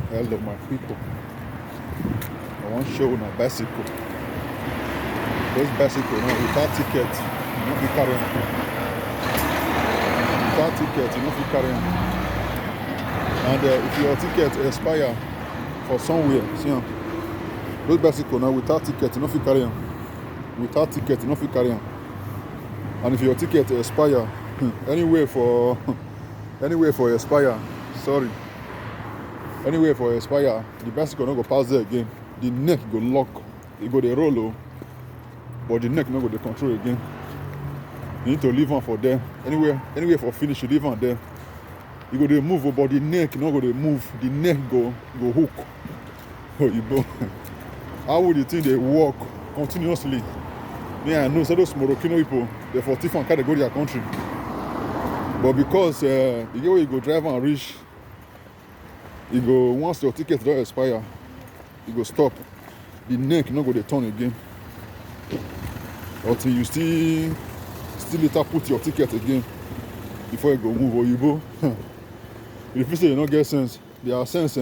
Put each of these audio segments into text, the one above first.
Hello, my people. I want to show you a bicycle. Those bicycle now without ticket, you don't fit carry am. Without ticket, you don't fit carry am. And if your ticket expire for somewhere, see am. Those bicycle now without ticket, you don't fit carry am. Without ticket, you don't fit carry am. And if your ticket expire, anywhere for expire, sorry. Anyway, for expire, the bicycle not go pass there again. The neck go lock. It go dey roll, but the neck not go dey control again. You need to leave one for there. Anywhere for finish, you leave one there. You go dey move, but the neck not go dey move. The neck go hook. Oh, you go. How would you think they walk continuously? Yeah, I know. So those Moroccan people, they for thief and carry go to their country. But because you get where you go drive and reach. You go once your ticket don't expire, you go stop. The neck not go to turn again. Until you still later put your ticket again before you go move. Or you go. If you say you don't get sense, they are sense,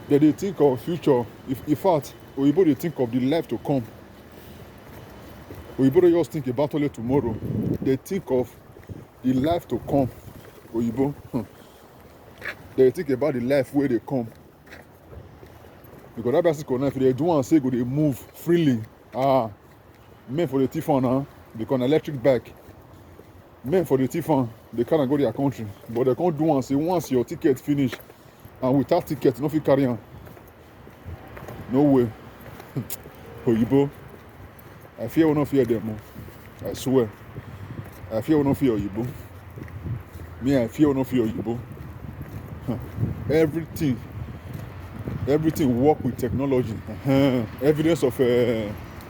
they think of future. In fact, or you they think of the life to come. Or you just think about only tomorrow. They think of the life to come. Or you they think about the life where they come. Because that bicycle now, if they do and say go they move freely. Men for the Tiffan, because an electric bike. Men for the Tiffan, they cannot go to their country. But they can't do and say once your ticket finish and without ticket, no fit carry on. No way. Oyibo. I fear will not fear them. I swear. I fear will not fear Oyibo. Me, I fear will not fear Oyibo. Everything work with technology. Evidence of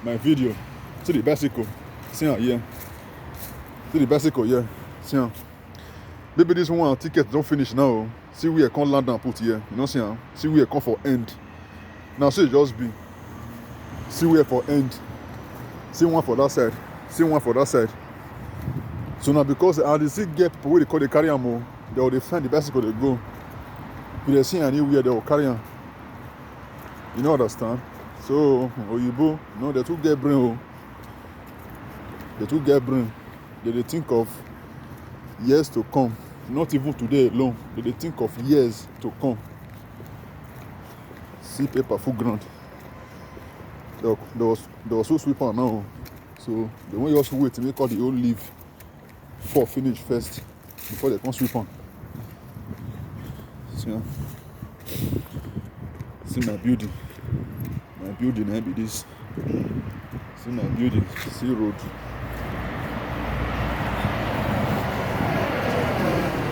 my video. See the bicycle. See here. See the bicycle here. See. Maybe this one ticket don't finish now. See where I can land and put here. You know see where I come for end. Now see it just be. See where for end. See one for that side. See one for that side. So now because they see get people where they call the carry am, they will find the bicycle they go. If they see anywhere, they will carry on. You know, understand? So, Oyibo, no, they too get brain. They too get brain. They think of years to come. Not even today alone. They think of years to come. See paper full ground. There was so sweeper now. So, they won't just wait to make all the old leave for finish first before they come sweep on. See my building. My building, be this. See my building. See road.